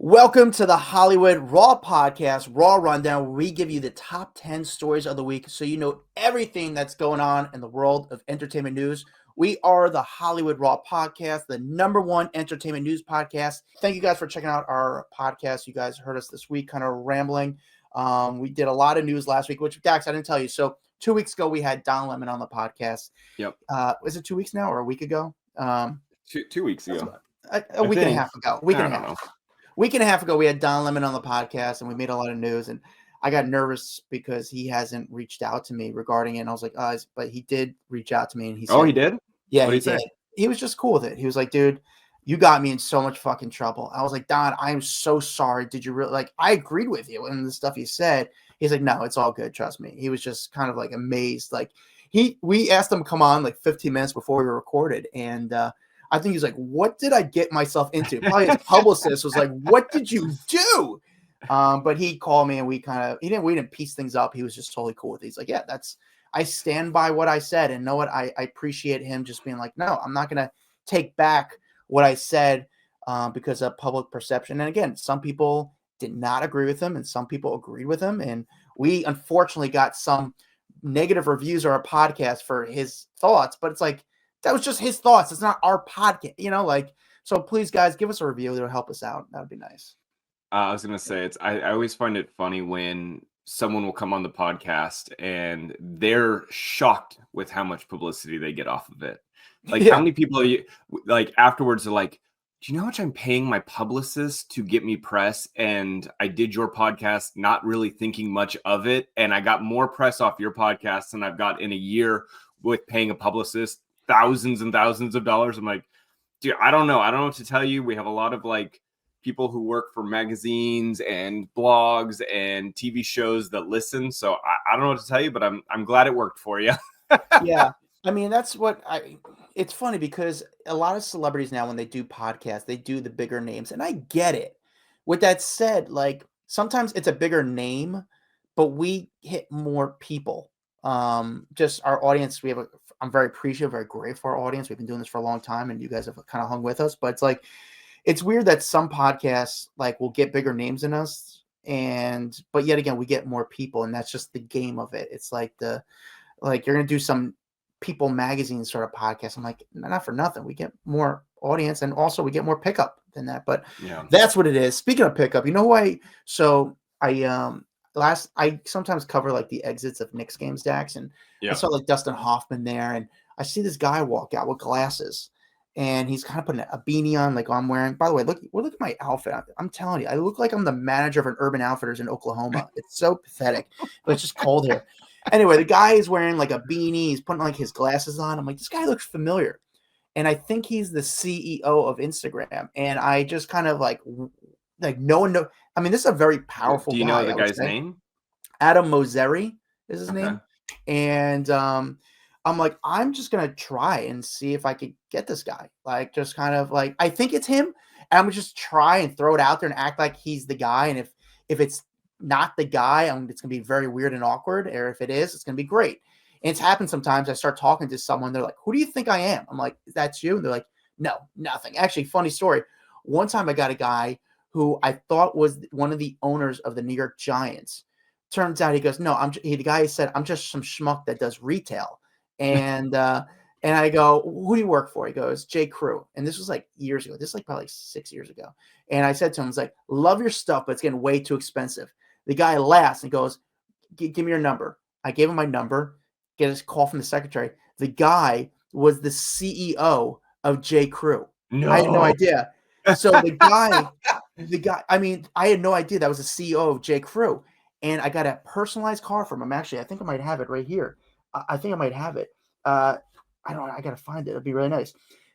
Welcome to the Hollywood Raw Podcast, Raw Rundown, where we give you the top 10 stories of the week so you know everything that's going on in the world of entertainment news. We are the Hollywood Raw Podcast, the #1 entertainment news podcast. Thank you guys for checking out our podcast. You guys heard us this week kind of rambling. We did a lot of news last week, which, Dax, I didn't tell you. So 2 weeks ago, we had Don Lemon on the podcast. Yep. Was it 2 weeks now or a week ago? 2 weeks ago. A week and a half ago. Week and a half ago, we had Don Lemon on the podcast, and we made a lot of news. And I got nervous because he hasn't reached out to me regarding it. And I was like, but he did reach out to me, and he said, he did? Yeah, he did. He was just cool with it. He was like, dude, you got me in so much fucking trouble. I was like, Don, I'm so sorry. Did you really I agreed with you and the stuff you said. He's like, no, it's all good. Trust me. He was just kind of like amazed. We asked him to come on like 15 minutes before we recorded, and I think he's like, what did I get myself into? Probably his publicist was like, what did you do? But he called me and we didn't piece things up. He was just totally cool with it. He's like, yeah, I stand by what I said, and know what? I appreciate him just being like, no, I'm not going to take back what I said because of public perception. And again, some people did not agree with him and some people agreed with him. And we unfortunately got some negative reviews on our podcast for his thoughts, but it's like, that was just his thoughts. It's not our podcast, so please, guys, give us a review. It'll help us out. That would be nice. I was going to say, I always find it funny when someone will come on the podcast and they're shocked with how much publicity they get off of it. How many people are you, afterwards are like, do you know how much I'm paying my publicist to get me press? And I did your podcast not really thinking much of it. And I got more press off your podcast than I've got in a year with paying a publicist thousands and thousands of dollars. I'm like, dude, I don't know what to tell you. We have a lot of people who work for magazines and blogs and TV shows that listen. So I don't know what to tell you, but I'm glad it worked for you. Yeah. I mean, it's funny because a lot of celebrities now, when they do podcasts, they do the bigger names, and I get it. With that said, sometimes it's a bigger name, but we hit more people. Just our audience, I'm very appreciative, very grateful for our audience. We've been doing this for a long time and you guys have kind of hung with us, but it's weird that some podcasts will get bigger names than us. But yet again, we get more people, and that's just the game of it. It's you're going to do some People magazine sort of podcast. I'm like, not for nothing. We get more audience, and also we get more pickup than that, but yeah, that's what it is. Speaking of pickup, you know why? So I sometimes cover the exits of Knicks games, Dax, and I saw Dustin Hoffman there, and I see this guy walk out with glasses, and he's kind of putting a beanie on, I'm wearing. By the way, look at my outfit. I'm telling you, I look like I'm the manager of an Urban Outfitters in Oklahoma. It's so pathetic, but it's just cold here. Anyway, the guy is wearing a beanie. He's putting his glasses on. I'm like, this guy looks familiar, and I think he's the CEO of Instagram. And I just kind of no one knows. I mean, this is a very powerful guy. Do you know the guy's name? Adam Mosseri is his name. And I'm like, I'm just going to try and see if I could get this guy. I think it's him. And I'm going to just try and throw it out there and act like he's the guy. And if it's not the guy, it's going to be very weird and awkward. Or if it is, it's going to be great. And it's happened sometimes. I start talking to someone. They're like, who do you think I am? I'm like, that's you? And they're like, no, nothing. Actually, funny story. One time I got a guy who I thought was one of the owners of the New York Giants. Turns out he goes, no, the guy said, I'm just some schmuck that does retail. And and I go, who do you work for? He goes, J. Crew. And this was years ago. This is probably 6 years ago. And I said to him, I was like, love your stuff, but it's getting way too expensive. The guy laughs and goes, give me your number. I gave him my number, get a call from the secretary. The guy was the CEO of J. Crew. No. I had no idea. So the guy, I had no idea that was the CEO of J. Crew. And I got a personalized car from him. Actually, I think I might have it right here. I think I might have it. I don't know. I got to find it. It'd be really nice.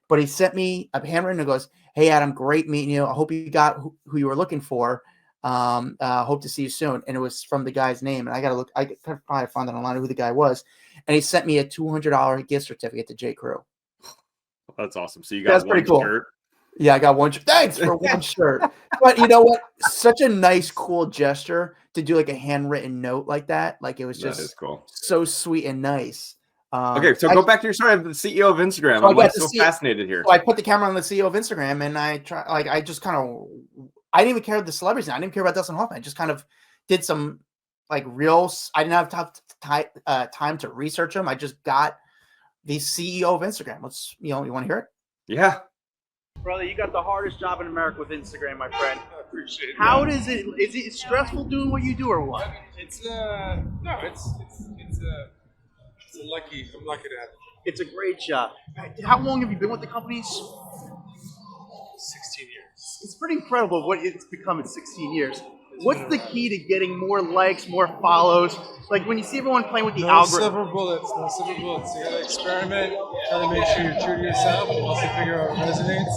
But he sent me a handwritten and goes, hey, Adam, great meeting you. I hope you got who you were looking for. Hope to see you soon. And it was from the guy's name. And I got to look. I could probably find it online who the guy was. And he sent me a $200 gift certificate to J. Crew. That's awesome. So you got one pretty cool. shirt. Yeah, I got one. Thanks for one shirt. But you know what? Such a nice, cool gesture to do a handwritten note like that. It was just that is cool. So sweet and nice. Okay, so go back to your story of the CEO of Instagram. So I'm so fascinated here. So I put the camera on the CEO of Instagram, and I try. I just kind of I didn't even care about the celebrities. I didn't even care about Dustin Hoffman. I just kind of did some like real. I didn't have time to research them. I just got the CEO of Instagram. You want to hear it? Yeah. Brother, you got the hardest job in America with Instagram, my friend. I appreciate it. How does it? Is it stressful doing what you do, or what? It's no, it's a lucky. I'm lucky to have it. It's a great job. How long have you been with the companies? 16 years. It's pretty incredible what it's become in 16 years. What's the key to getting more likes, more follows? Like when you see everyone playing with the algorithm. Silver bullets. No silver bullets. You gotta experiment. Try to make sure you're true to yourself, and also figure out what resonates.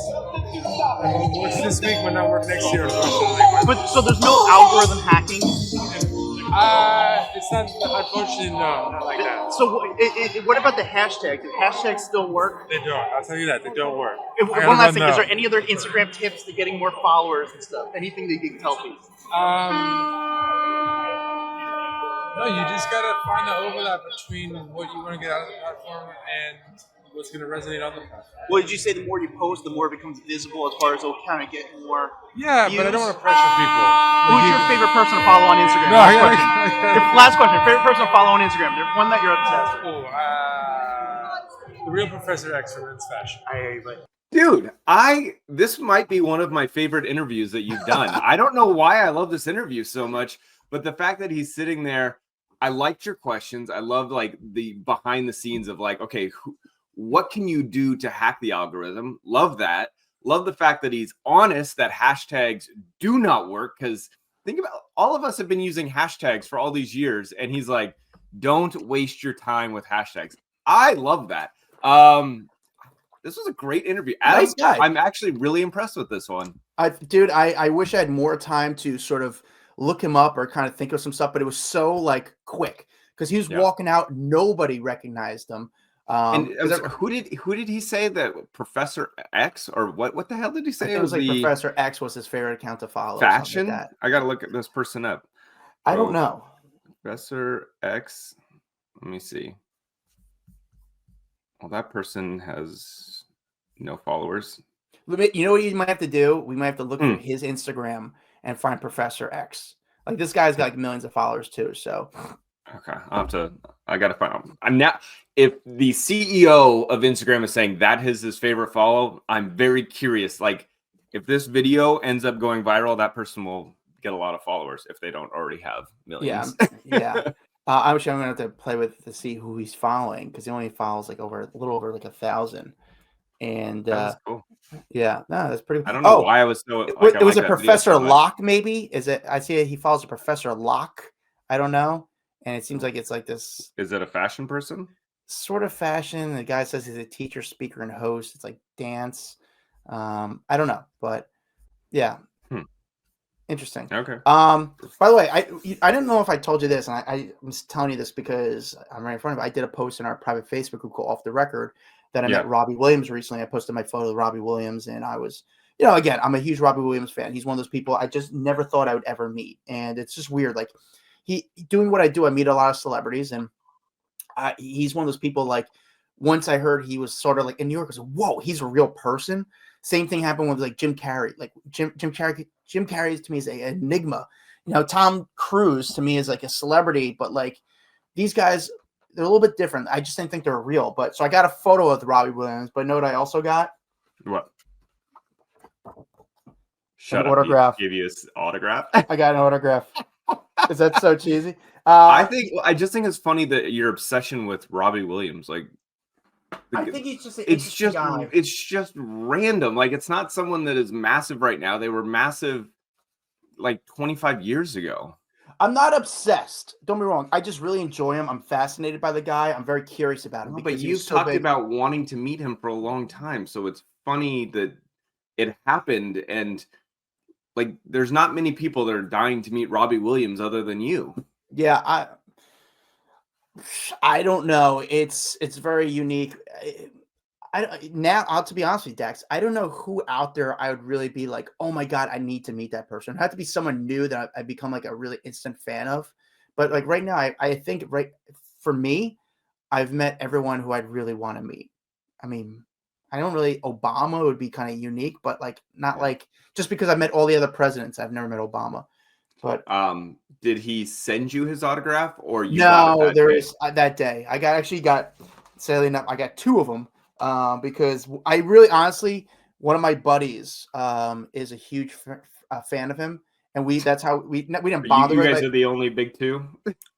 And what works this week might not work next year, unfortunately. But so there's no algorithm hacking. It's not, unfortunately, no, not like that. So what about the hashtags? Do hashtags still work? They don't. I'll tell you that. They don't work. One last thing. Is there any other Instagram tips to getting more followers and stuff? Anything that you can tell people? No, you just gotta find the overlap between what you want to get out of the platform and what's going to resonate on the platform. Well, did you say the more you post, the more it becomes visible as far as it'll kind of get more Yeah, views? but I don't want to pressure people. Who's your favorite person to follow on Instagram? No, last question. Favorite person to follow on Instagram? There's one that you're obsessed with. The real Professor X for men's fashion. I hear you, but Dude, this might be one of my favorite interviews that you've done. I don't know why I love this interview so much, but the fact that he's sitting there, I liked your questions. I loved like the behind the scenes of like, okay, what can you do to hack the algorithm? Love that. Love the fact that he's honest that hashtags do not work, because think about all of us have been using hashtags for all these years, and he's like, don't waste your time with hashtags. I love that. This was a great interview. Adam, nice guy. I'm actually really impressed with this one. I wish I had more time to sort of look him up or kind of think of some stuff, but it was so like quick because he was walking out. Nobody recognized him. Who did he say that Professor X or what the hell did he say? It was like Professor X was his favorite account to follow. Fashion? Like that. I got to look at this person up. I don't know. Professor X. Let me see. Well, that person has no followers. You know what you might have to do? We might have to look through his Instagram and find Professor X. Like this guy's got like millions of followers too. So okay, I gotta find him. I'm now. If the CEO of Instagram is saying that is his favorite follow, I'm very curious. Like, if this video ends up going viral, that person will get a lot of followers if they don't already have millions. Yeah. Actually, I'm gonna have to play with to see who he's following because he only follows like a little over like 1,000. And that's cool. Yeah, no, that's pretty. I don't know why I was so. It was a Professor Locke, maybe. Is it? I see he follows a Professor Locke. I don't know, and it seems like it's like this. Is it a fashion person? Sort of fashion. The guy says he's a teacher, speaker, and host. It's like dance. I don't know, but yeah. Interesting. Okay. By the way, I didn't know if I told you this, and I'm just telling you this because I'm right in front of it. I did a post in our private Facebook group called Off the Record that I met Robbie Williams recently. I posted my photo of Robbie Williams, and I was, again, I'm a huge Robbie Williams fan. He's one of those people I just never thought I would ever meet, and it's just weird. Like he doing what I do, I meet a lot of celebrities, and he's one of those people. Like once I heard he was sort of like in New York, I was like, whoa, he's a real person. Same thing happened with like Jim Carrey. Like Jim Carrey to me is an enigma. Tom Cruise to me is like a celebrity, but like these guys, they're a little bit different. I just didn't think they were real. But so I got a photo of the Robbie Williams, but know what I also got? What? Shut up. Autograph. Give you his autograph. I got an autograph. Is that so cheesy? I just think it's funny that your obsession with Robbie Williams, like. I think he's just it's just random. Like it's not someone that is massive right now. They were massive like 25 years ago. I'm not obsessed. Don't be wrong. I just really enjoy him. I'm fascinated by the guy. I'm very curious about him. But you've talked about wanting to meet him for a long time. So it's funny that it happened. And like, there's not many people that are dying to meet Robbie Williams other than you. Yeah, I don't know. It's very unique. To be honest with you, Dax, I don't know who out there I would really be like, oh my God, I need to meet that person. It had to be someone new that I become like a really instant fan of. But like right now, I think for me, I've met everyone who I'd really want to meet. I mean, I don't really. Obama would be kind of unique, but like not like just because I met all the other presidents, I've never met Obama. But did he send you his autograph, or you got it no, that there day? is that day. I got sadly enough, I got 2 of them because I really honestly one of my buddies is a huge fan of him, and that's how we didn't bother. You guys are the only big 2.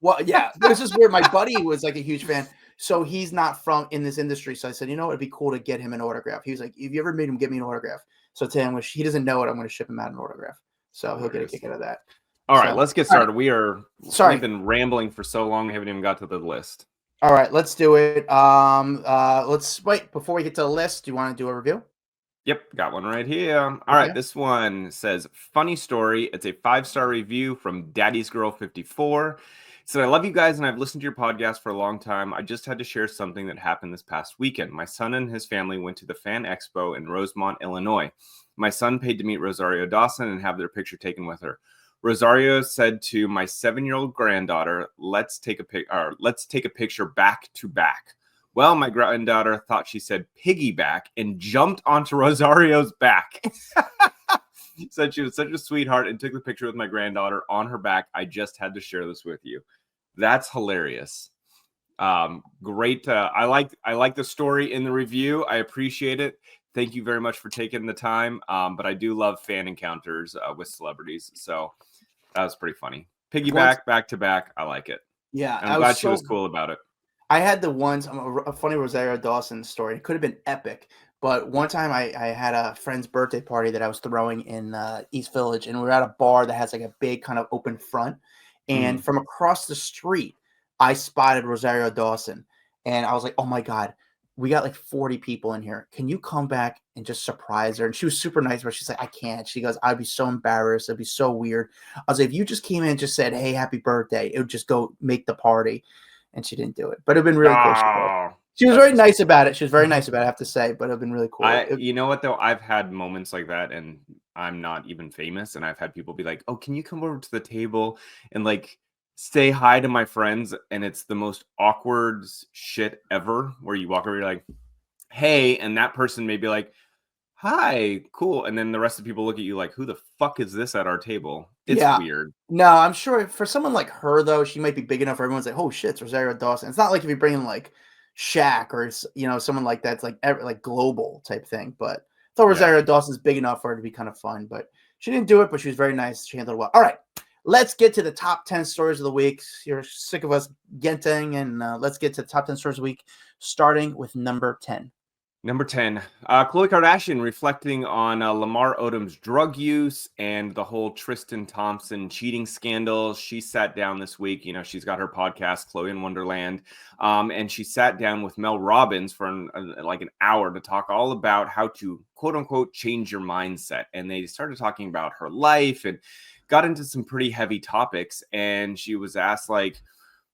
Well, yeah, this is where my buddy was like a huge fan. So he's not from in this industry. So I said, you know, it'd be cool to get him an autograph. He was like, if you ever meet him, get me an autograph. So to him, which he doesn't know it, I'm going to ship him out an autograph. So he'll get a kick out of that. All right, let's get started. We've been rambling for so long, we haven't even got to the list. All right, let's do it. Let's wait before we get to the list. Do you want to do a review? Yep, got one right here. All right, this one says, funny story. It's a 5-star review from Daddy's Girl 54. So I love you guys, and I've listened to your podcast for a long time. I just had to share something that happened this past weekend. My son and his family went to the Fan Expo in Rosemont, Illinois. My son paid to meet Rosario Dawson and have their picture taken with her. Rosario said to my 7-year-old granddaughter, let's take a picture back to back. Well, my granddaughter thought she said piggyback and jumped onto Rosario's back. Said she was such a sweetheart and took the picture with my granddaughter on her back. I just had to share this with you. That's hilarious. Great. I like the story in the review. I appreciate it. Thank you very much for taking the time. But I do love fan encounters with celebrities. So that was pretty funny. Piggyback, back to back. I like it. Yeah. And I'm glad she was cool about it. I had the ones, a funny Rosario Dawson story. It could have been epic. But one time I had a friend's birthday party that I was throwing in East Village. And we were at a bar that has like a big kind of open front. And from across the street, I spotted Rosario Dawson. And I was like, oh my God, we got like 40 people in here. Can you come back and just surprise her? And she was super nice, but she's like, I can't. She goes, I'd be so embarrassed. It'd be so weird. I was like, if you just came in and just said, hey, happy birthday, it would just go make the party. And she didn't do it. But it'd been really cool. She was very nice about it. She was very nice about it, I have to say, but it'd been really cool. You know what, though? I've had moments like that, and I'm not even famous. And I've had people be like, oh, can you come over to the table and like say hi to my friends? And it's the most awkward shit ever, where you walk over, you're like, hey, and that person may be like, hi, cool. And then the rest of the people look at you like, who the fuck is this at our table? It's weird. No, I'm sure for someone like her, though, she might be big enough for everyone's like, oh shit, it's Rosario Dawson. It's not like if you bring in like Shaq or, you know, someone like that's like global type thing. But I thought Rosario Dawson's big enough for her to be kind of fun. But she didn't do it, but she was very nice. She handled it well. All right, let's get to the top 10 stories of the week. You're sick of us getting, and let's get to the top 10 stories of the week, starting with number 10. Number 10, Khloé Kardashian reflecting on Lamar Odom's drug use and the whole Tristan Thompson cheating scandal. She sat down this week. You know, she's got her podcast, Khloé in Wonderland, and she sat down with Mel Robbins for like an hour to talk all about how to, quote unquote, change your mindset. And they started talking about her life and got into some pretty heavy topics. And she was asked, like,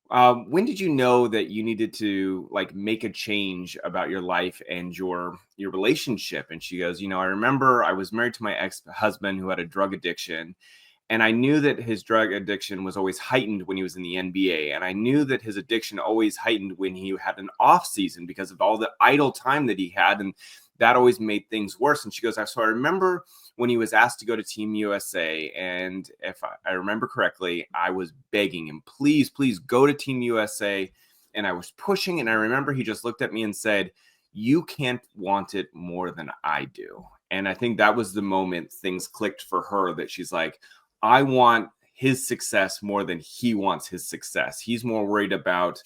when did you know that you needed to like make a change about your life and your relationship? And she goes, you know, I remember I was married to my ex-husband who had a drug addiction, and I knew that his drug addiction was always heightened when he was in the NBA. And I knew that his addiction always heightened when he had an off season because of all the idle time that he had. And that always made things worse. And she goes, so I remember when he was asked to go to Team USA, and if I remember correctly, I was begging him, please, please go to Team USA. And I was pushing, and I remember he just looked at me and said, you can't want it more than I do. And I think that was the moment things clicked for her, that she's like, I want his success more than he wants his success. He's more worried about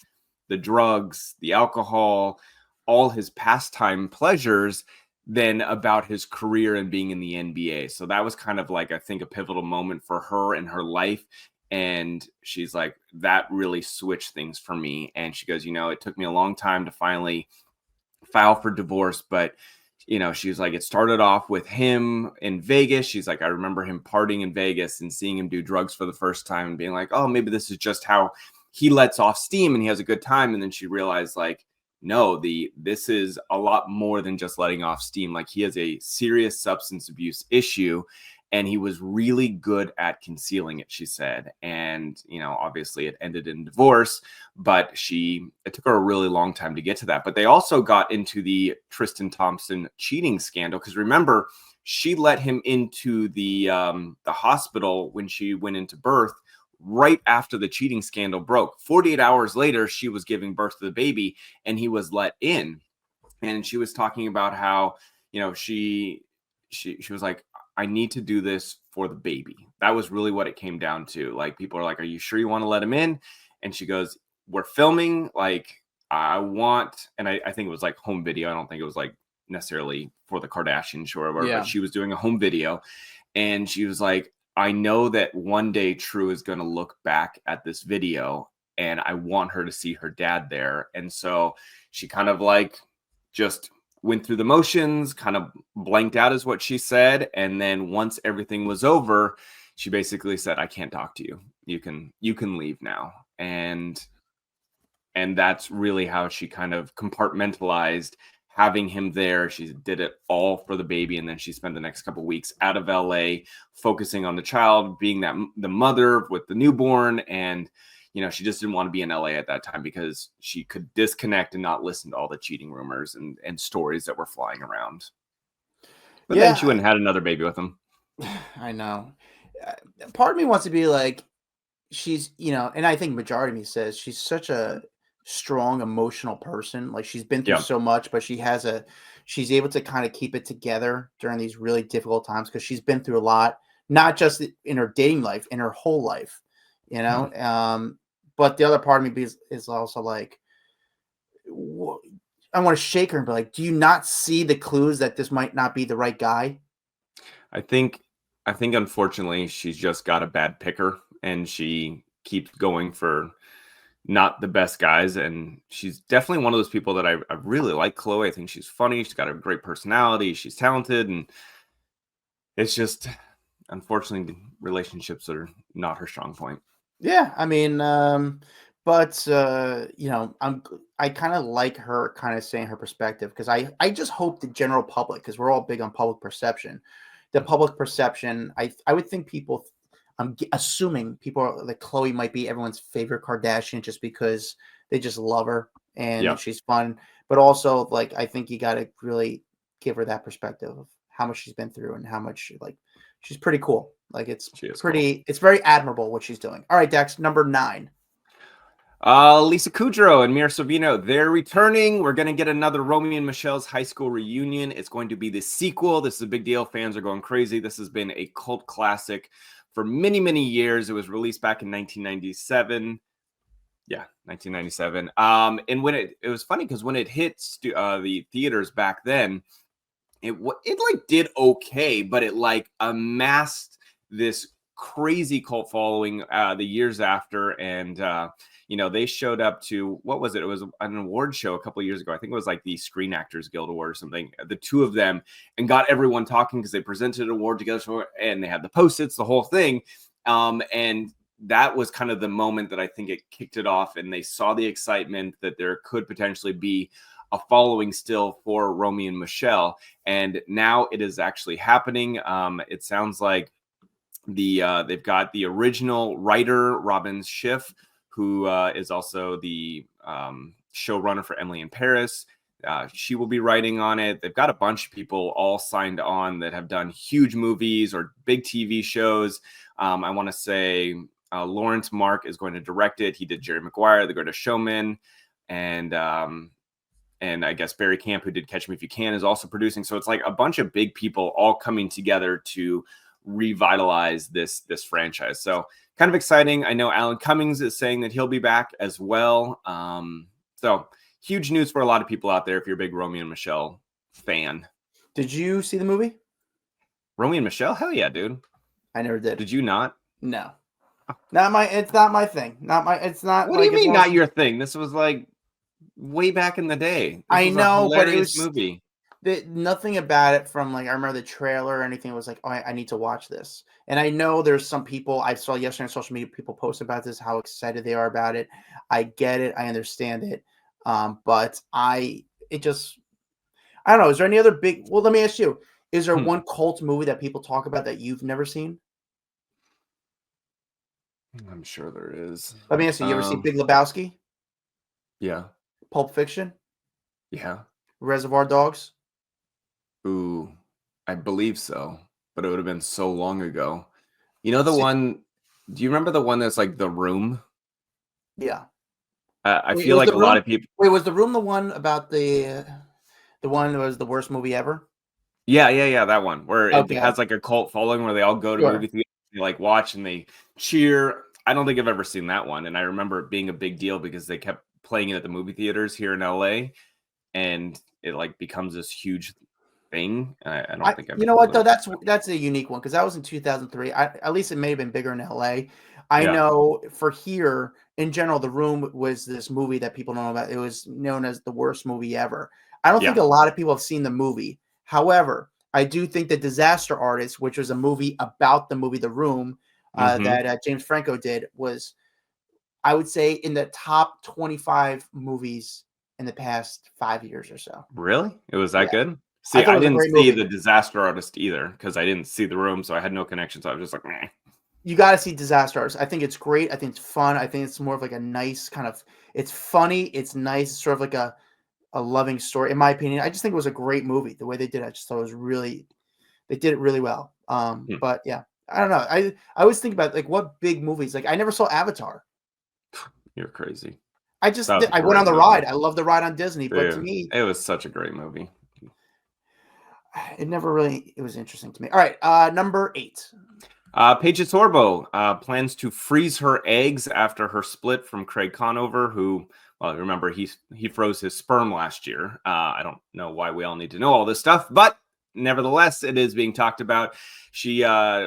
the drugs, the alcohol, all his pastime pleasures than about his career and being in the NBA. So that was kind of like, I think, a pivotal moment for her in her life. And she's like, that really switched things for me. And she goes, you know, it took me a long time to finally file for divorce, but you know, she's like, it started off with him in Vegas. She's like, I remember him partying in Vegas and seeing him do drugs for the first time and being like, oh, maybe this is just how he lets off steam and he has a good time. And then she realized, like, no, this is a lot more than just letting off steam. Like, he has a serious substance abuse issue. and he was really good at concealing it, she said. And, you know, obviously it ended in divorce, but it took her a really long time to get to that. But they also got into the Tristan Thompson cheating scandal, because remember, she let him into the hospital when she went into birth right after the cheating scandal broke. 48 hours later, she was giving birth to the baby, and he was let in. And she was talking about how, you know, she was like, I need to do this for the baby. That was really what it came down to. Like, people are like, are you sure you want to let him in? And she goes, we're filming. Like, I want, and I think it was like home video. I don't think it was like necessarily for the Kardashian show or whatever, but she was doing a home video. And she was like, I know that one day True is going to look back at this video, and I want her to see her dad there. And so she kind of like just went through the motions, kind of blanked out is what she said. And then once everything was over, she basically said, I can't talk to you. You can leave now. And that's really how she kind of compartmentalized having him there. She did it all for the baby. And then she spent the next couple of weeks out of LA focusing on the child, being the mother with the newborn. And, you know, she just didn't want to be in LA at that time because she could disconnect and not listen to all the cheating rumors and stories that were flying around. But then she went and had another baby with him. I know. Part of me wants to be like, she's, you know, and I think majority of me says she's such a strong emotional person. Like, she's been through so much, but she's able to kind of keep it together during these really difficult times, because she's been through a lot, not just in her dating life, in her whole life, you know. But the other part of me is also like, I want to shake her and be like, do you not see the clues that this might not be the right guy? I think unfortunately she's just got a bad picker, and she keeps going for not the best guys. And she's definitely one of those people that I really like. Khloé, I think she's funny. She's got a great personality. She's talented. And it's just, unfortunately, relationships are not her strong point. Yeah. I mean, but you know, I kind of like her kind of saying her perspective, because I just hope the general public, because we're all big on public perception, the public perception, I would think people, I'm assuming people are like, Khloé might be everyone's favorite Kardashian just because they just love her and she's fun. But also, like, I think you got to really give her that perspective of how much she's been through and how much, like, she's pretty cool. Like, it's very admirable what she's doing. All right, Dax, number 9. Lisa Kudrow and Mira Sorvino, they're returning. We're going to get another Romy and Michele's high school reunion. It's going to be the sequel. This is a big deal. Fans are going crazy. This has been a cult classic for many, many years. It was released back in 1997. Yeah, 1997. And when it was funny because when it hit the theaters back then, it like did okay, but it like amassed this crazy cult following the years after. And you know, they showed up to, what was it? It was an award show a couple of years ago. I think it was like the Screen Actors Guild Award or something. The two of them, and got everyone talking because they presented an award together, and they had the Post-its, the whole thing. And that was kind of the moment that I think it kicked it off, and they saw the excitement that there could potentially be a following still for Romy and Michele. And now it is actually happening. It sounds like they've got the original writer, Robin Schiff, who is also the showrunner for Emily in Paris. She will be writing on it. They've got a bunch of people all signed on that have done huge movies or big TV shows. I want to say Lawrence Mark is going to direct it. He did Jerry Maguire, The Greatest Showman, and I guess Barry Camp, who did Catch Me If You Can, is also producing. So it's like a bunch of big people all coming together to revitalize this franchise. So kind of exciting. I know Alan Cummings is saying that he'll be back as well. So huge news for a lot of people out there if you're a big Romy and Michele fan. Did you see the movie? Romy and Michele? Hell yeah, dude. I never did. Did you not? No. It's not my thing. It's not. What do you mean not your thing? This was like way back in the day. I know, but it was movie. Nothing about it from, like, I remember the trailer or anything was like, oh, I need to watch this. And I know there's some people I saw yesterday on social media, people post about this, how excited they are about it. I get it. I understand it. But I don't know. Is there any other big, well, let me ask you, Is there one cult movie that people talk about that you've never seen? I'm sure there is. Let me ask you, you ever seen Big Lebowski? Yeah. Pulp Fiction? Yeah. Reservoir Dogs? Ooh, I believe so, but it would have been so long ago. You know the See- one, do you remember the one that's like The Room? Yeah. I Wait, feel was like The a lot Room- of people. Wait, was The Room the one about the one that was the worst movie ever? Yeah, that one where it Okay. has like a cult following where they all go to Sure. movie theaters, they like watch and they cheer. I don't think I've ever seen that one, and I remember it being a big deal because they kept playing it at the movie theaters here in LA, and it like becomes this huge thing. I don't think I've. You know what though? That's a unique one because that was in 2003. At least it may have been bigger in LA. I Yeah. know for here in general, The Room was this movie that people know about. It was known as the worst movie ever. I don't think a lot of people have seen the movie. However, I do think the Disaster Artist, which was a movie about the movie The Room that James Franco did, was, I would say, in the top 25 movies in the past 5 years or so. Really? It was that Yeah. good? See, thought it I was a didn't great see movie. The Disaster Artist either because I didn't see The Room, so I had no connection. So I was just like, meh. You got to see Disaster Artist. I think it's great. I think it's fun. I think it's more of like a nice kind of. It's funny. It's nice. It's sort of like a loving story, in my opinion. I just think it was a great movie. The way they did it, I just thought it was really. They did it really well. But yeah, I don't know. I always think about like what big movies. Like I never saw Avatar. You're crazy. I went on the movie. ride. I love the ride on Disney, but to Dude, me, it was such a great movie. it never really. It was interesting to me. All right, number 8. Paige DeSorbo plans to freeze her eggs after her split from Craig Conover, who, well, remember, he froze his sperm last year. I don't know why we all need to know all this stuff, but nevertheless, it is being talked about. She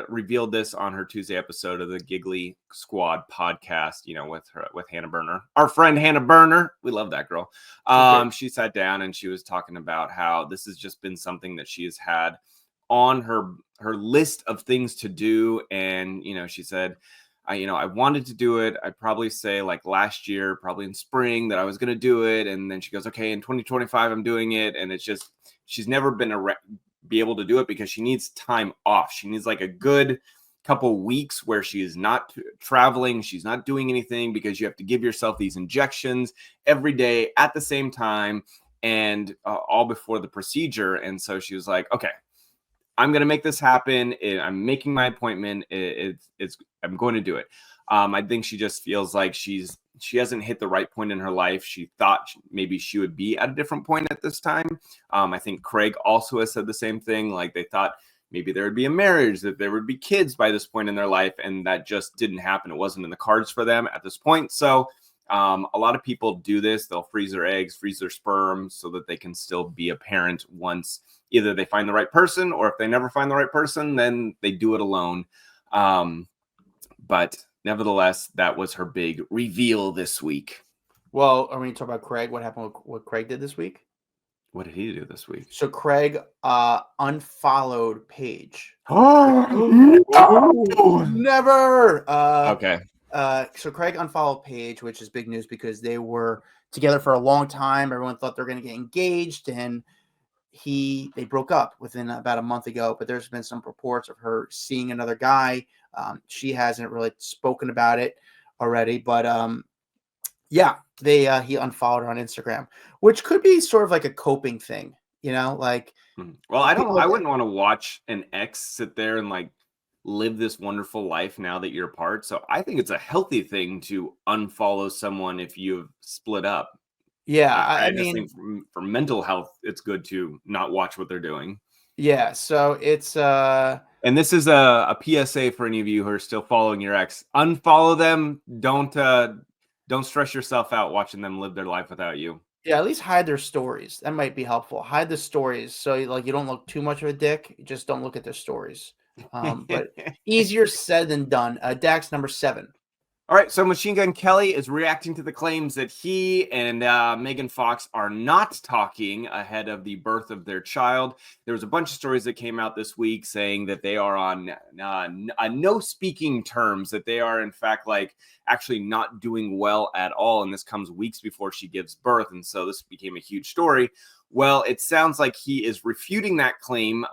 revealed this on her Tuesday episode of the Giggly Squad podcast, with Hannah Berner, our friend Hannah Berner. We love that girl. She sat down and she was talking about how this has just been something that she has had on her list of things to do. And, she said, I wanted to do it. I'd probably say like last year, probably in spring, that I was going to do it. And then she goes, okay, in 2025, I'm doing it. And it's just, she's never been be able to do it because she needs time off. She needs like a good couple weeks where she is not traveling. She's not doing anything because you have to give yourself these injections every day at the same time and all before the procedure. And so she was like, okay, I'm going to make this happen. I'm making my appointment. I'm going to do it. I think she just feels like she hasn't hit the right point in her life. She thought maybe she would be at a different point at this time. I think Craig also has said the same thing. Like they thought maybe there would be a marriage, that there would be kids by this point in their life. And that just didn't happen. It wasn't in the cards for them at this point. So a lot of people do this. They'll freeze their eggs, freeze their sperm so that they can still be a parent once either they find the right person, or if they never find the right person, then they do it alone. But nevertheless, that was her big reveal this week. Well, are we talking about Craig? What happened with what Craig did this week? What did he do this week? So Craig unfollowed Paige. Never. Okay. So Craig unfollowed Paige, which is big news because they were together for a long time. Everyone thought they were going to get engaged, and they broke up within about a month ago. But there's been some reports of her seeing another guy. She hasn't really spoken about it already, but yeah, he unfollowed her on Instagram, which could be sort of like a coping thing, like. Well, I wouldn't want to watch an ex sit there and like live this wonderful life now that you're apart. So I think it's a healthy thing to unfollow someone if you've split up. Yeah, I mean, just think for mental health, it's good to not watch what they're doing. Yeah, so it's and this is a PSA for any of you who are still following your ex. Unfollow them. Don't stress yourself out watching them live their life without you. Yeah, at least hide their stories. That might be helpful. Hide the stories so like you don't look too much of a dick. Just don't look at their stories. But easier said than done. Dax, number 7. All right, so Machine Gun Kelly is reacting to the claims that he and Megan Fox are not talking ahead of the birth of their child. There was a bunch of stories that came out this week saying that they are on no speaking terms, that they are in fact like actually not doing well at all. And this comes weeks before she gives birth. And so this became a huge story. Well, it sounds like he is refuting that claim.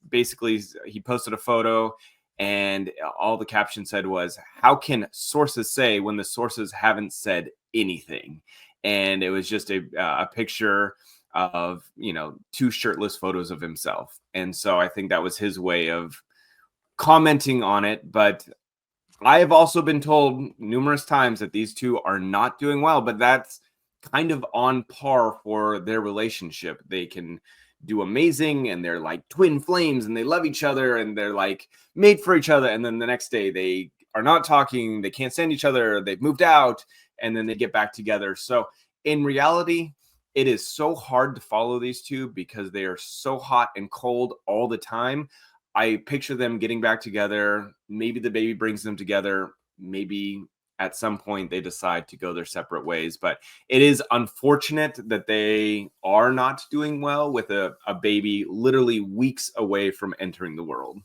Basically, he posted a photo and all the caption said was, "How can sources say when the sources haven't said anything?" And it was just a picture of, two shirtless photos of himself. And so I think that was his way of commenting on it. But I have also been told numerous times that these two are not doing well, but that's kind of on par for their relationship. They can do amazing and they're like twin flames and they love each other and they're like made for each other, and then the next day they are not talking, they can't stand each other, they've moved out, and then they get back together. So in reality, it is so hard to follow these two because they are so hot and cold all the time. I picture them getting back together. Maybe the baby brings them together. Maybe at some point they decide to go their separate ways. But it is unfortunate that they are not doing well with a baby literally weeks away from entering the world.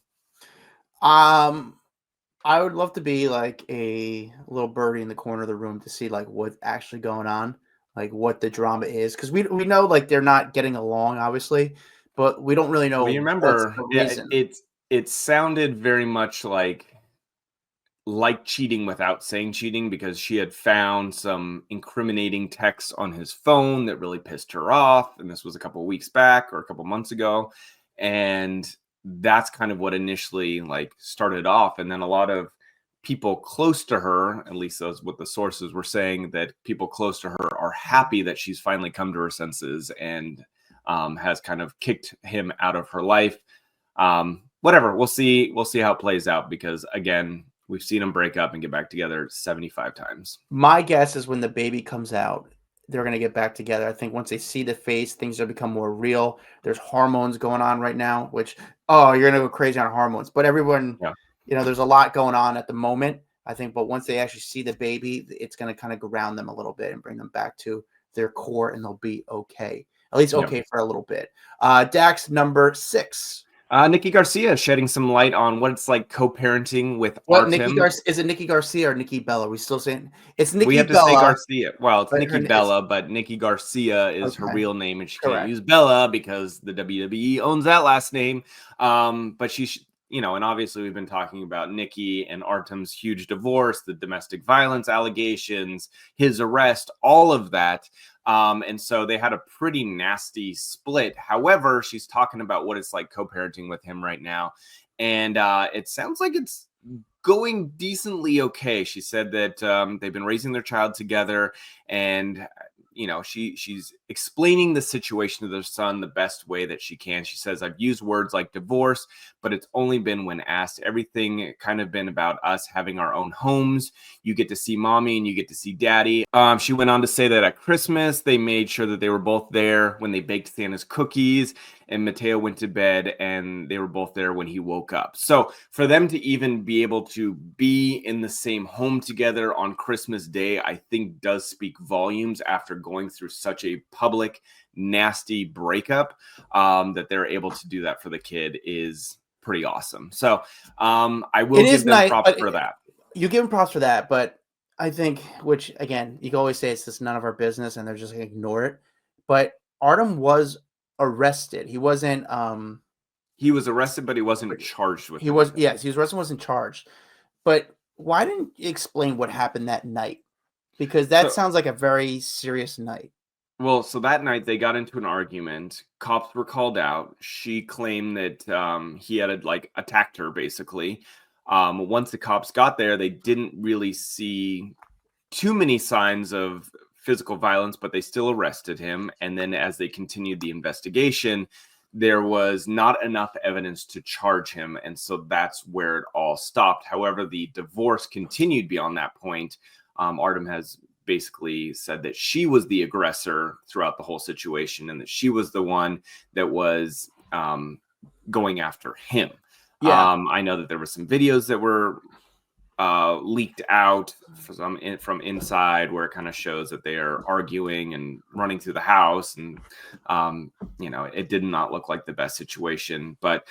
I would love to be like a little birdie in the corner of the room to see like what's actually going on, like what the drama is. Because we know like they're not getting along, obviously, but we don't really know. Well, you remember, reason. it sounded very much like cheating without saying cheating, because she had found some incriminating texts on his phone that really pissed her off. And this was a couple of weeks back or a couple of months ago. And that's kind of what initially like started off. And then a lot of people close to her, at least that's what the sources were saying, that people close to her are happy that she's finally come to her senses and has kind of kicked him out of her life. Whatever, we'll see how it plays out, because again, we've seen them break up and get back together 75 times. My guess is when the baby comes out, they're going to get back together. I think once they see the face, things will become more real. There's hormones going on right now, which, you're going to go crazy on hormones. But everyone, there's a lot going on at the moment, I think. But once they actually see the baby, it's going to kind of ground them a little bit and bring them back to their core, and they'll be okay. At least okay for a little bit. Dax, number 6. Nikki Garcia shedding some light on what it's like co-parenting with Artem. Is it Nikki Garcia or Nikki Bella? Are we still saying it's Nikki Bella? We have to say Garcia. Well, it's Nikki Bella, but Nikki Garcia is her real name, and she can't use Bella because the WWE owns that last name. But she's, and obviously we've been talking about Nikki and Artem's huge divorce, the domestic violence allegations, his arrest, all of that. And so they had a pretty nasty split. However, she's talking about what it's like co-parenting with him right now. And it sounds like it's going decently okay. She said that they've been raising their child together, and she's explaining the situation to their son the best way that she can. She says, "I've used words like divorce, but it's only been when asked. Everything kind of been about us having our own homes. You get to see mommy and you get to see daddy." She went on to say that at Christmas, they made sure that they were both there when they baked Santa's cookies, and Mateo went to bed and they were both there when he woke up. So for them to even be able to be in the same home together on Christmas Day, I think does speak volumes after going through such a public, nasty breakup. That they're able to do that for the kid is pretty awesome. So I will give them props for that. You give them props for that, but I think, which again, you can always say it's just none of our business and they're just going to ignore it. But Artem was arrested. He wasn't he was arrested, but he wasn't charged with he was arrested, wasn't charged. But why didn't you explain what happened that night? Because that sounds like a very serious night. Well, so that night they got into an argument. Cops were called out. She claimed that he had attacked her, basically. Once the cops got there, they didn't really see too many signs of physical violence, but they still arrested him. And then as they continued the investigation, there was not enough evidence to charge him. And so that's where it all stopped. However, the divorce continued beyond that point. Artem has basically said that she was the aggressor throughout the whole situation and that she was the one that was going after him. I know that there were some videos that were leaked out from inside, where it kind of shows that they are arguing and running through the house, and it did not look like the best situation. But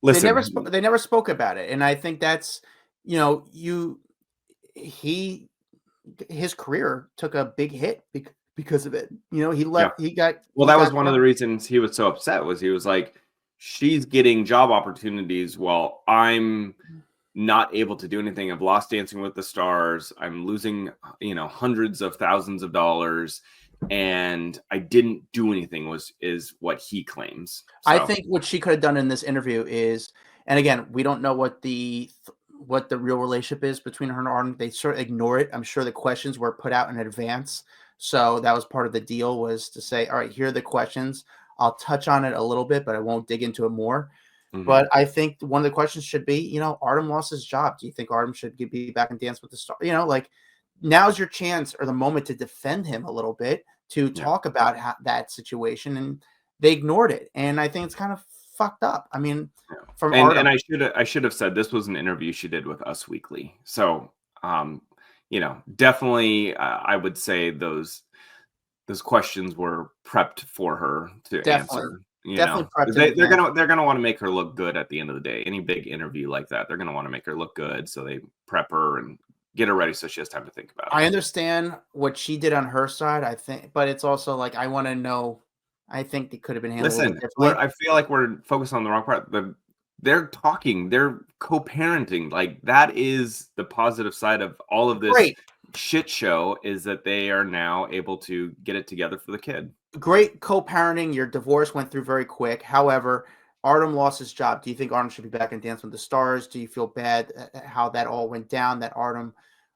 listen, they never spoke about it, and I think that's his career took a big hit because of it. He left. Yeah. That was one of the reasons he was so upset. Was he was like, she's getting job opportunities while I'm not able to do anything. I've lost Dancing with the Stars. I'm losing, hundreds of thousands of dollars, and I didn't do anything. Is what he claims. So. I think what she could have done in this interview is, and again, we don't know what the real relationship is between her and Arden. They sort of ignore it. I'm sure the questions were put out in advance, so that was part of the deal, was to say, all right, here are the questions. I'll touch on it a little bit, but I won't dig into it more. Mm-hmm. But I think one of the questions should be, Arden lost his job. Do you think Arden should be back and Dance with the Stars? Now's your chance or the moment to defend him a little bit, to talk about that situation, and they ignored it. And I think it's kind of fucked up. I mean, and I should have said this was an interview she did with Us Weekly. So, definitely, I would say those questions were prepped for her to answer. Definitely prepped. They're gonna want to make her look good at the end of the day. Any big interview like that, they're gonna want to make her look good, so they prep her and get her ready so she has time to think about it. I understand what she did on her side, I think, but it's also like, I want to know. I think it could have been handled differently. I feel like we're focused on the wrong part. They're talking, they're co-parenting. Like, that is the positive side of all of this shit show, is that they are now able to get it together for the kid. Great co-parenting. Your divorce went through very quick. However, Arden lost his job. Do you think Arden should be back in Dance with the Stars? Do you feel bad how that all went down, that Arden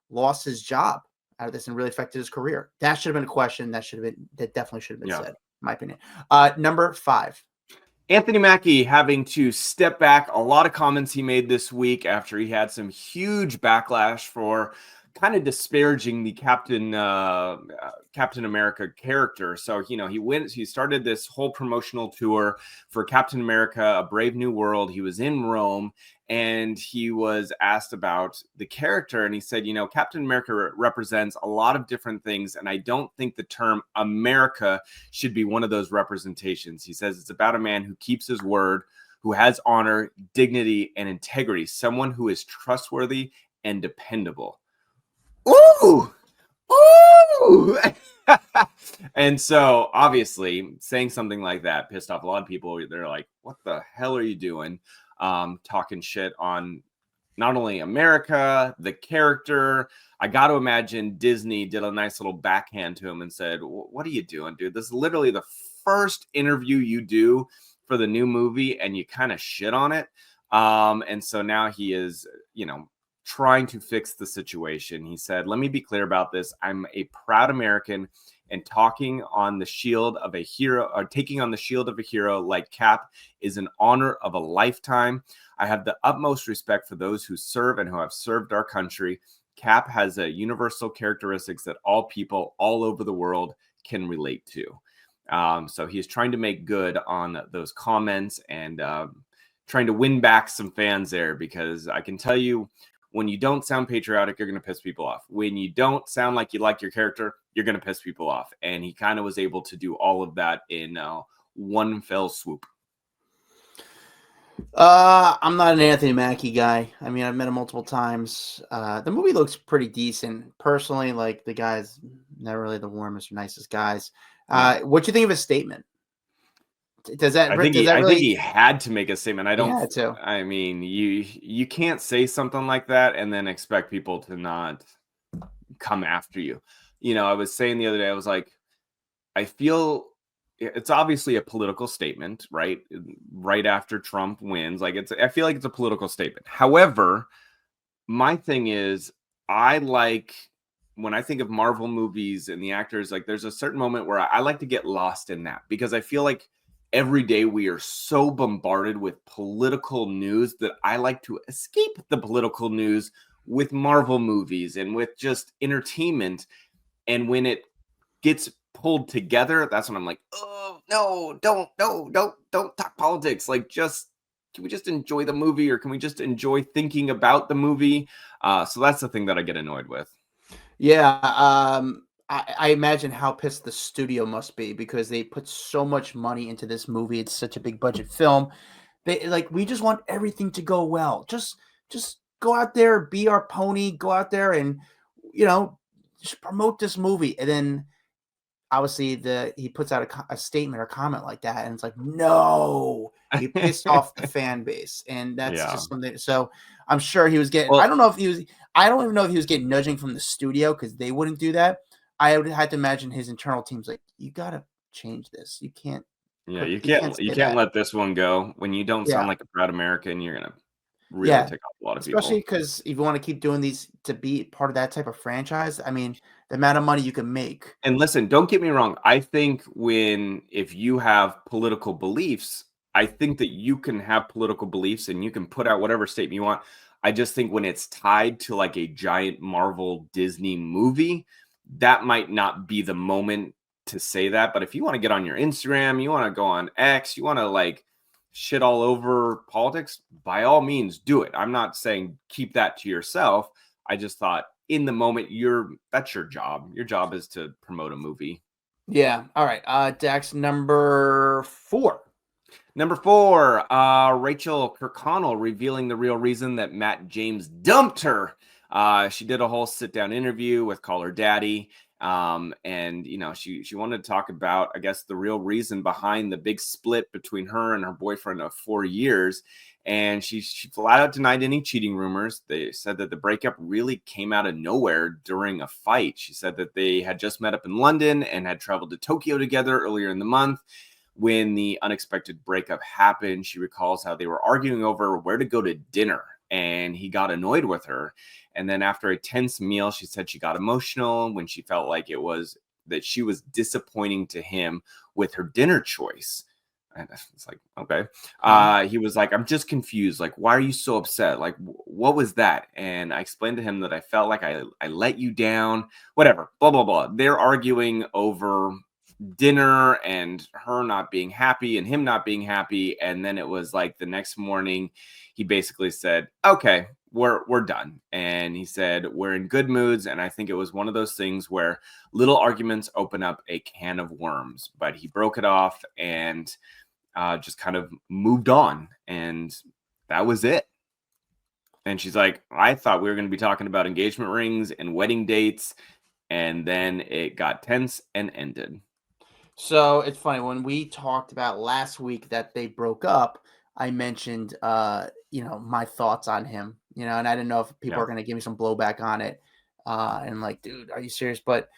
lost his job out of this and really affected his career? That should have been a question. That definitely should have been said, in my opinion. Number 5. Anthony Mackie having to step back. A lot of comments he made this week after he had some huge backlash for kind of disparaging the Captain America character. So, he started this whole promotional tour for Captain America, A Brave New World. He was in Rome, and he was asked about the character, and he said, Captain America represents a lot of different things, and I don't think the term America should be one of those representations. He says it's about a man who keeps his word, who has honor, dignity, and integrity, someone who is trustworthy and dependable. Ooh! And so, obviously, saying something like that pissed off a lot of people. They're like, what the hell are you doing? Talking shit on not only America, the character. I got to imagine Disney did a nice little backhand to him and said, what are you doing, dude? This is literally the first interview you do for the new movie, and you kind of shit on it. And so now he is, trying to fix the situation. He said, let me be clear about this. I'm a proud American, and taking on the shield of a hero like Cap is an honor of a lifetime. I have the utmost respect for those who serve and who have served our country. Cap has a universal characteristics that all people all over the world can relate to. So he's trying to make good on those comments and trying to win back some fans there, because I can tell you, when you don't sound patriotic, you're going to piss people off. When you don't sound like you like your character, you're going to piss people off. And he kind of was able to do all of that in one fell swoop. I'm not an Anthony Mackie guy. I mean, I've met him multiple times. The movie looks pretty decent. Personally, like, the guy's never really the warmest or nicest guys. What do you think of his statement? I think he had to make a statement. I mean, you can't say something like that and then expect people to not come after you. I was saying the other day, I was like, I feel it's obviously a political statement, right? Right after Trump wins, I feel like it's a political statement. However, my thing is, when I think of Marvel movies and the actors, like, there's a certain moment where I like to get lost in that, because I feel like every day we are so bombarded with political news that I like to escape the political news with Marvel movies and with just entertainment. And when it gets pulled together, that's when I'm like, oh no, don't talk politics. Like, just can we just enjoy the movie, or can we just enjoy thinking about the movie? So that's the thing that I get annoyed with. Yeah, I imagine how pissed the studio must be because they put so much money into this movie. It's such a big budget film. We just want everything to go well. Just go out there, be our pony, go out there and just promote this movie. And then obviously he puts out a statement or comment like that, and it's like, no, you pissed off the fan base, and that's just something. So I'm sure he was getting. Well, I don't even know if he was getting nudging from the studio because they wouldn't do that. I would have to imagine his internal team's like, you gotta change this. You can't. Yeah, you can't let this one go. When you don't sound like a proud American, you're gonna really tick off a lot of people. Especially because if you want to keep doing these to be part of that type of franchise, I mean, the amount of money you can make. And listen, don't get me wrong. I think if you have political beliefs, I think that you can have political beliefs and you can put out whatever statement you want. I just think when it's tied to like a giant Marvel Disney movie, that might not be the moment to say that. But if you want to get on your Instagram, you want to go on X, you want to like shit all over politics, by all means do it. I'm not saying keep that to yourself. I just thought in the moment, that's your job. Your job is to promote a movie. Yeah. All right. Dax, number 4. Number 4, Rachel Kirkconnell revealing the real reason that Matt James dumped her. She did a whole sit-down interview with Call Her Daddy. And she wanted to talk about, I guess, the real reason behind the big split between her and her boyfriend of 4 years. And she flat out denied any cheating rumors. They said that the breakup really came out of nowhere during a fight. She said that they had just met up in London and had traveled to Tokyo together earlier in the month. When the unexpected breakup happened, she recalls how they were arguing over where to go to dinner, and he got annoyed with her. And then after a tense meal, she said she got emotional when she felt like it was that she was disappointing to him with her dinner choice. And it's like, okay. He was like, I'm just confused. Like, why are you so upset? Like, what was that? And I explained to him that I felt like I let you down, whatever, blah, blah, blah. They're arguing over dinner and her not being happy and him not being happy. And then it was like the next morning, he basically said, okay, we're done. And he said, we're in good moods. And I think it was one of those things where little arguments open up a can of worms, but he broke it off and just kind of moved on. And that was it. And she's like, I thought we were going to be talking about engagement rings and wedding dates. And then it got tense and ended. So it's funny, when we talked about last week that they broke up, I mentioned, my thoughts on him, and I didn't know if people are going to give me some blowback on it. And like, dude, are you serious? But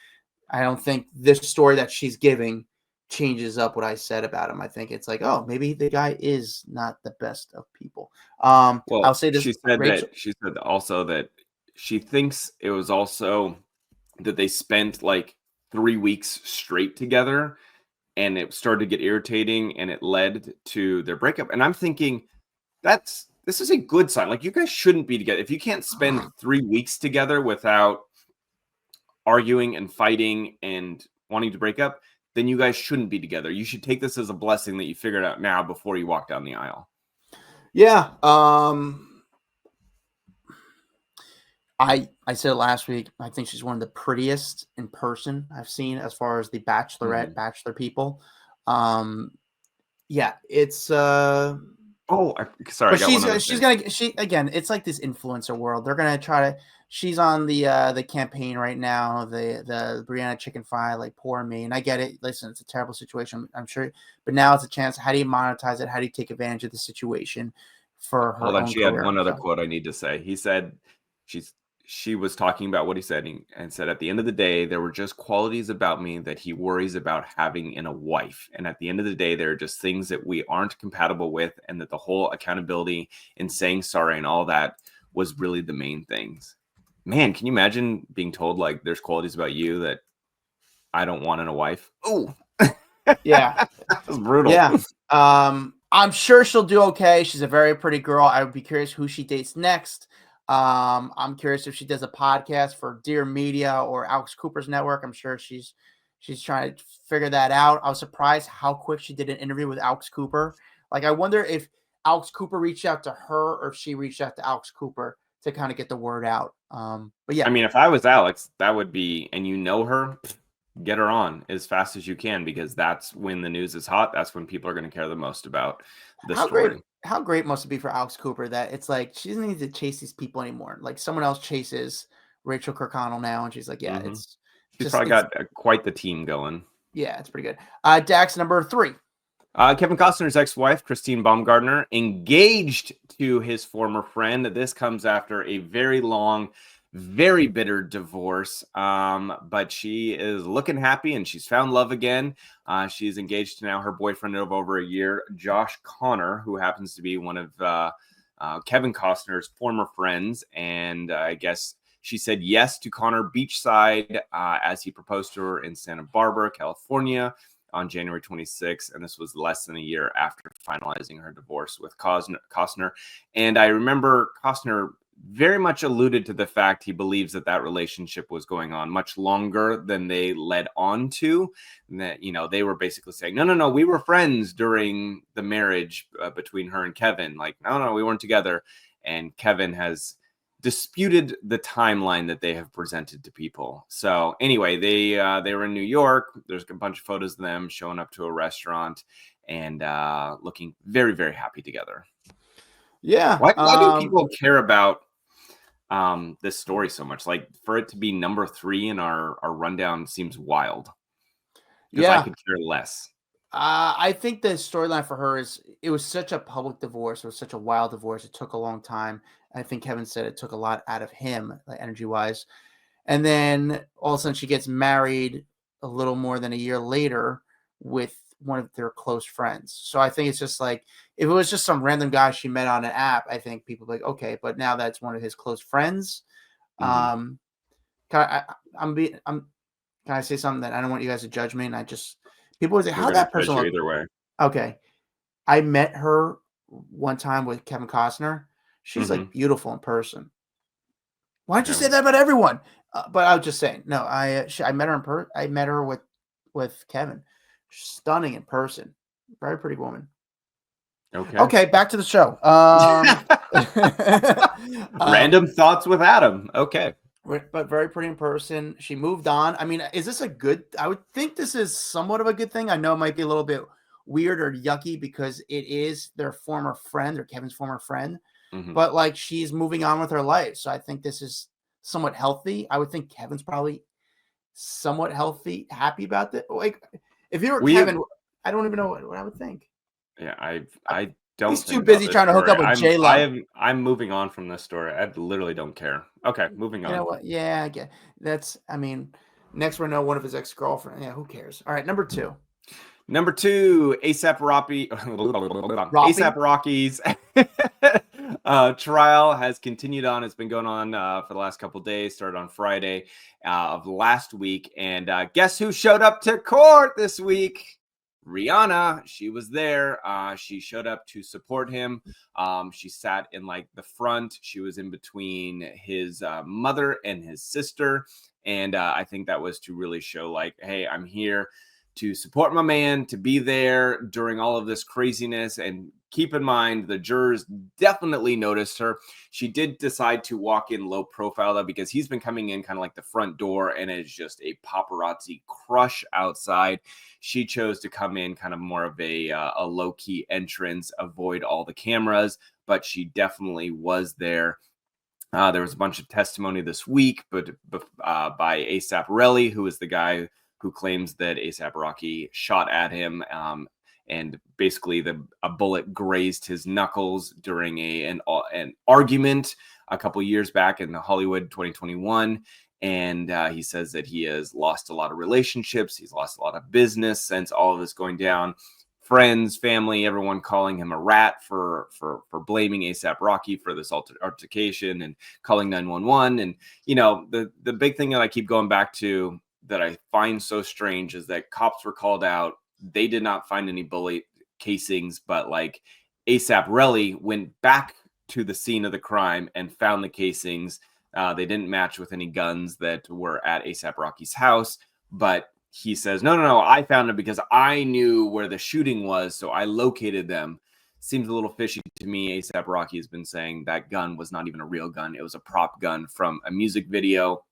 I don't think this story that she's giving changes up what I said about him. I think it's like, oh, maybe the guy is not the best of people. Well, I'll say this. She said also that she thinks it was also that they spent like 3 weeks straight together, and it started to get irritating, and it led to their breakup. And I'm thinking this is a good sign. Like, you guys shouldn't be together. If you can't spend 3 weeks together without arguing and fighting and wanting to break up, then you guys shouldn't be together. You should take this as a blessing that you figured out now before you walk down the aisle. Yeah. I said it last week. I think she's one of the prettiest in person I've seen as far as the bachelorette, bachelor people. Yeah, it's sorry. But again, it's like this influencer world. They're gonna try to. She's on the campaign right now, the Rihanna chicken fry, like, poor me. And I get it. Listen, it's a terrible situation, I'm sure. But now it's a chance. How do you monetize it? How do you take advantage of the situation for her? Hold on, she career? had one other quote I need to say. He said she was talking about what he said and said, at the end of the day, there were just qualities about me that he worries about having in a wife. And at the end of the day, there are just things that we aren't compatible with, and that the whole accountability and saying sorry and all that was really the main things. Man, can you imagine being told, like, there's qualities about you that I don't want in a wife? Oh, yeah. That was brutal. Yeah. I'm sure she'll do okay. She's a very pretty girl. I would be curious who she dates next. I'm curious if she does a podcast for Dear Media or Alex Cooper's network. I'm sure she's trying to figure that out. I was surprised how quick she did an interview with Alex Cooper. Like, I wonder if Alex Cooper reached out to her or if she reached out to Alex Cooper to kind of get the word out. But yeah, I mean, if I was Alex, that would be, and you know her, get her on as fast as you can, because that's when the news is hot. That's when people are going to care the most about the story. How great must it be for Alex Cooper that it's like she doesn't need to chase these people anymore. Like someone else chases Rachel Kirkconnell now, and she's like, yeah, it's she's probably got quite the team going. Yeah, it's pretty good. Dax, number 3. Kevin Costner's ex-wife, Christine Baumgartner, engaged to his former friend. This comes after a very long, very bitter divorce, but she is looking happy and she's found love again. She's engaged to now her boyfriend of over a year, Josh Connor, who happens to be one of Kevin Costner's former friends. And I guess she said yes to Connor beachside as he proposed to her in Santa Barbara, California, on January 26th, and this was less than a year after finalizing her divorce with Costner. And I remember Costner very much alluded to the fact he believes that relationship was going on much longer than they led on to. And that, they were basically saying, no, we were friends during the marriage between her and Kevin. Like, no, we weren't together. And Kevin has disputed the timeline that they have presented to people. So anyway, they were in New York. There's a bunch of photos of them showing up to a restaurant and looking very, very happy together. Yeah. Why do people care about this story so much? Like, for it to be number 3 in our rundown seems wild. Because I could care less. I think the storyline for her is it was such a public divorce. It was such a wild divorce. It took a long time. I think Kevin said it took a lot out of him, like, energy-wise. And then all of a sudden she gets married a little more than a year later with one of their close friends. So I think it's just like, if it was just some random guy she met on an app, I think people would be like, okay, but now that's one of his close friends. Can I say something that I don't want you guys to judge me? And people would say, how that person look? Either way. Okay. I met her one time with Kevin Costner. She's like beautiful in person. Why don't you say that about everyone? But I was just saying, no, I met her I met her with Kevin. Stunning in person. Very pretty woman. Okay, back to the show. Random thoughts with Adam. Okay. But very pretty in person. She moved on. I mean, is this a good? I would think this is somewhat of a good thing. I know it might be a little bit weird or yucky because it is their former friend or Kevin's former friend. But like, she's moving on with her life. So I think this is somewhat healthy. I would think Kevin's probably somewhat happy about that. Like, if you were Kevin, I don't even know what I would think. Yeah, I don't. He's too busy trying to hook up with J-Lo. I'm moving on from this story. I literally don't care. Okay, moving on. You know what? Yeah, I get that's. I mean, next we know one of his ex-girlfriend. Yeah, who cares? All right, number 2. Number 2, ASAP Rocky's trial has continued on. It's been going on for the last couple of days. Started on Friday of last week. And guess who showed up to court this week? Rihanna. She was there. She showed up to support him. She sat in like the front. She was in between his mother and his sister. And I think that was to really show like, hey, I'm here to support my man, to be there during all of this craziness. And keep in mind, the jurors definitely noticed her. She did decide to walk in low profile, though, because he's been coming in kind of like the front door, and it's just a paparazzi crush outside. She chose to come in kind of more of a low-key entrance, avoid all the cameras, but she definitely was there. There was a bunch of testimony this week, but by A$AP Rocky, who is the guy who claims that A$AP Rocky shot at him, and basically a bullet grazed his knuckles during an argument a couple years back in Hollywood 2021. And he says that he has lost a lot of relationships. He's lost a lot of business since all of this going down. Friends, family, everyone calling him a rat for blaming A$AP Rocky for this altercation and calling 911. And, the big thing that I keep going back to that I find so strange is that cops were called out. They did not find any bullet casings, but like A$AP Rocky went back to the scene of the crime and found the casings. They didn't match with any guns that were at A$AP Rocky's house, but he says, no, I found them because I knew where the shooting was, so I located them. seems a little fishy to me. A$AP Rocky has been saying that gun was not even a real gun. It was a prop gun from a music video.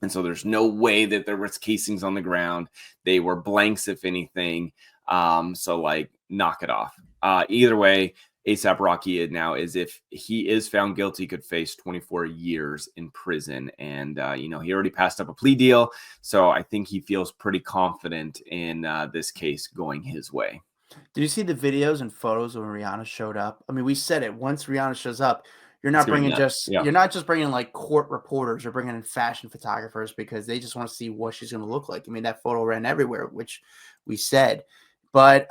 And so there's no way that there was casings on the ground. They were blanks, if anything. So like, knock it off. Either way, A$AP Rocky now is, if he is found guilty, could face 24 years in prison. And, he already passed up a plea deal. So I think he feels pretty confident in this case going his way. Did you see the videos and photos when Rihanna showed up? I mean, we said it. Once Rihanna shows up, you're not bringing you're not just bringing like court reporters. You're bringing in fashion photographers because they just want to see what she's going to look like. I mean, that photo ran everywhere, which we said. But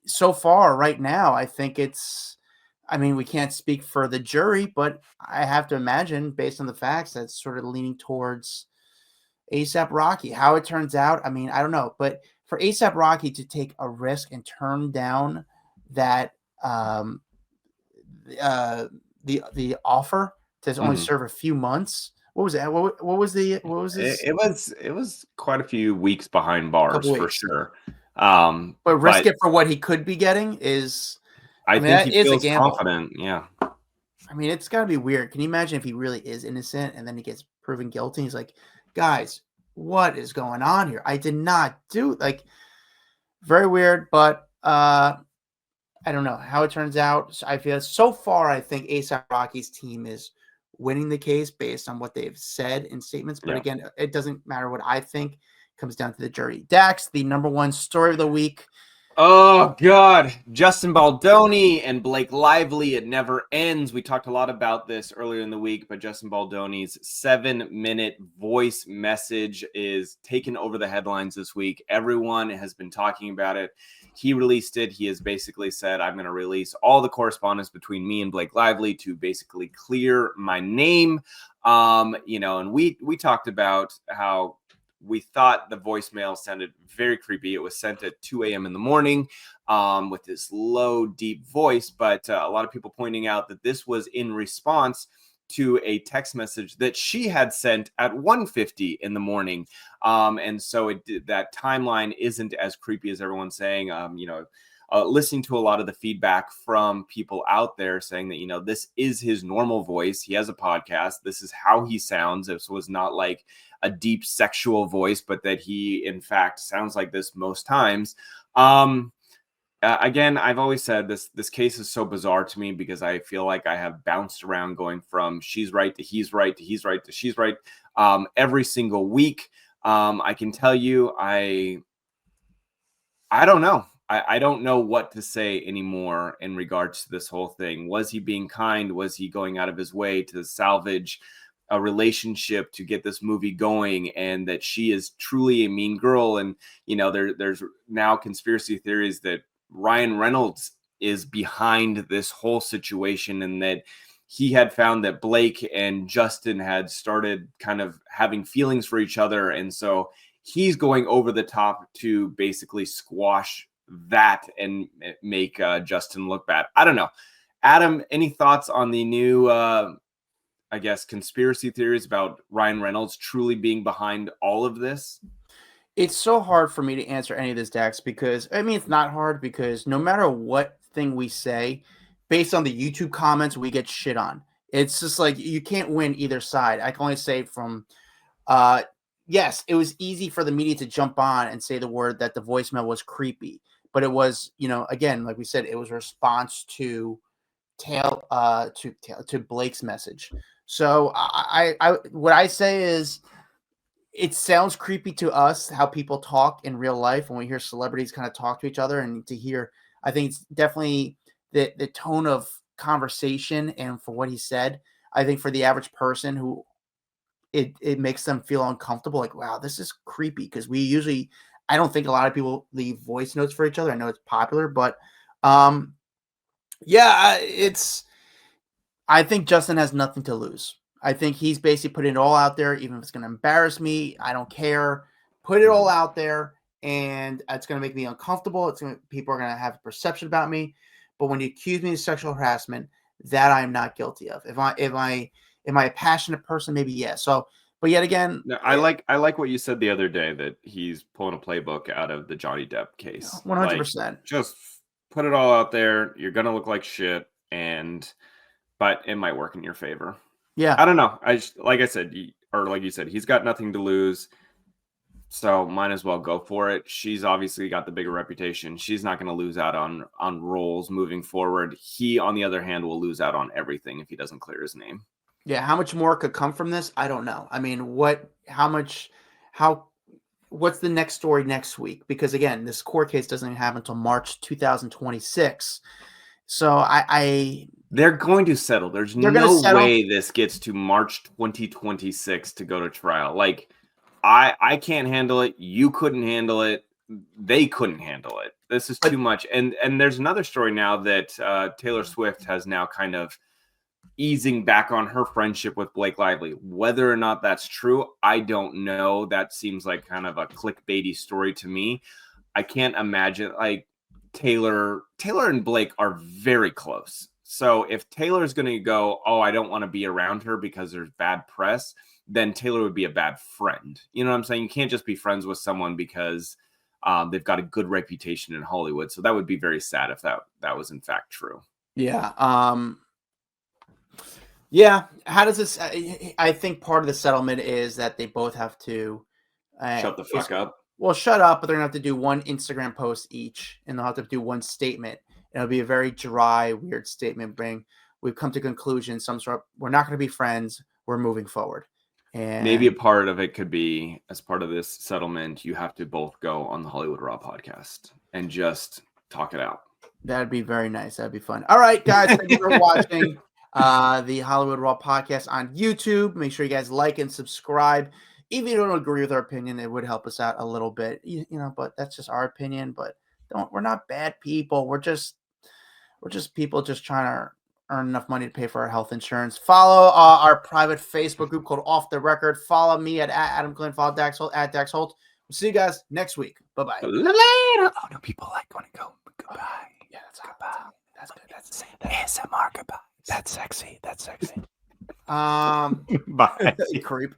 so far, right now, I think we can't speak for the jury, but I have to imagine, based on the facts, that's sort of leaning towards A$AP Rocky. How it turns out, I mean, I don't know. But for A$AP Rocky to take a risk and turn down that the offer to only serve a few months. What was that? What was this? It was quite a few weeks behind bars for sure. But risk it for what he could be getting is. I think he feels confident. Yeah. I mean, it's got to be weird. Can you imagine if he really is innocent and then he gets proven guilty? He's like, guys, what is going on here? I did not do very weird, but I don't know how it turns out. I feel so far, I think A$AP Rocky's team is winning the case based on what they've said in statements. But again, it doesn't matter what I think. It comes down to the jury. Dax, the number one story of the week. Oh, God. Justin Baldoni and Blake Lively. It never ends. We talked a lot about this earlier in the week, but Justin Baldoni's 7-minute voice message is taking over the headlines this week. Everyone has been talking about it. He released it. He has basically said, I'm going to release all the correspondence between me and Blake Lively to basically clear my name. And we talked about how we thought the voicemail sounded very creepy. It was sent at 2 a.m. in the morning with this low, deep voice. But a lot of people pointing out that this was in response to a text message that she had sent at 1:50 in the morning. And so that timeline isn't as creepy as everyone's saying. Listening to a lot of the feedback from people out there saying that, this is his normal voice. He has a podcast. This is how he sounds. This was not like a deep sexual voice, but that he, in fact, sounds like this most times. Again, I've always said this case is so bizarre to me because I feel like I have bounced around going from she's right to he's right to he's right to she's right every single week. I can tell you, I don't know. I don't know what to say anymore in regards to this whole thing. Was he being kind? Was he going out of his way to salvage a relationship to get this movie going, and that she is truly a mean girl? And, there's now conspiracy theories that Ryan Reynolds is behind this whole situation, and that he had found that Blake and Justin had started kind of having feelings for each other. And so he's going over the top to basically squash that and make Justin look bad. I don't know. Adam, any thoughts on the new, conspiracy theories about Ryan Reynolds truly being behind all of this? It's so hard for me to answer any of this, Dax, because it's not hard because no matter what thing we say, based on the YouTube comments, we get shit on. It's just like you can't win either side. I can only say from yes, it was easy for the media to jump on and say the word that the voicemail was creepy, but it was, again, like we said, it was a response to Blake's message. So I what I say is, it sounds creepy to us how people talk in real life when we hear celebrities kind of talk to each other, and to hear, I think it's definitely the tone of conversation, and for what he said, I think for the average person who it makes them feel uncomfortable, like, wow, this is creepy, because I don't think a lot of people leave voice notes for each other. I know it's popular, but I think Justin has nothing to lose. I think he's basically putting it all out there, even if it's going to embarrass me. I don't care. Put it all out there, and it's going to make me uncomfortable. People are going to have a perception about me. But when you accuse me of sexual harassment, that I am not guilty of. Am I a passionate person? Maybe yes. So, but yet again, no, I like what you said the other day, that he's pulling a playbook out of the Johnny Depp case. 100%. Just put it all out there. You're gonna look like shit, but it might work in your favor. Yeah. I don't know. Like I said, or like you said, he's got nothing to lose. So might as well go for it. She's obviously got the bigger reputation. She's not going to lose out on roles moving forward. He, on the other hand, will lose out on everything if he doesn't clear his name. Yeah, how much more could come from this? I don't know. I mean, what's the next story next week? Because again, this court case doesn't even happen until March 2026. So they're going to settle. There's no way this gets to March 2026 to go to trial. Like, I can't handle it. You couldn't handle it. They couldn't handle it. This is too much. And there's another story now that Taylor Swift has now kind of easing back on her friendship with Blake Lively. Whether or not that's true, I don't know. That seems like kind of a clickbaity story to me. I can't imagine, like, Taylor and Blake are very close. So if Taylor's going to go, oh, I don't want to be around her because there's bad press, then Taylor would be a bad friend. You know what I'm saying? You can't just be friends with someone because they've got a good reputation in Hollywood. So that would be very sad if that was in fact true. Yeah. Yeah. How does this? I think part of the settlement is that they both have to shut the fuck up. Well, shut up, but they're gonna have to do one Instagram post each, and they'll have to do one statement. And it'll be a very dry, weird statement. We've come to conclusion. We're not going to be friends. We're moving forward. And maybe a part of it could be, as part of this settlement, you have to both go on the Hollywood Raw podcast and just talk it out. That'd be very nice. That'd be fun. All right, guys, thank you for watching the Hollywood Raw podcast on YouTube. Make sure you guys like and subscribe. Even if you don't agree with our opinion, it would help us out a little bit, you know. But that's just our opinion. But we're not bad people. We're just people just trying to earn enough money to pay for our health insurance. Follow our private Facebook group called Off the Record. Follow me at Adam Glyn. Follow Dax Holt at Dax Holt. We'll see you guys next week. Bye-bye. Later. Oh, no, people like when I go goodbye. Yeah, that's goodbye. That's good. That's ASMR goodbye. That's sexy. That's sexy. Bye. Creep.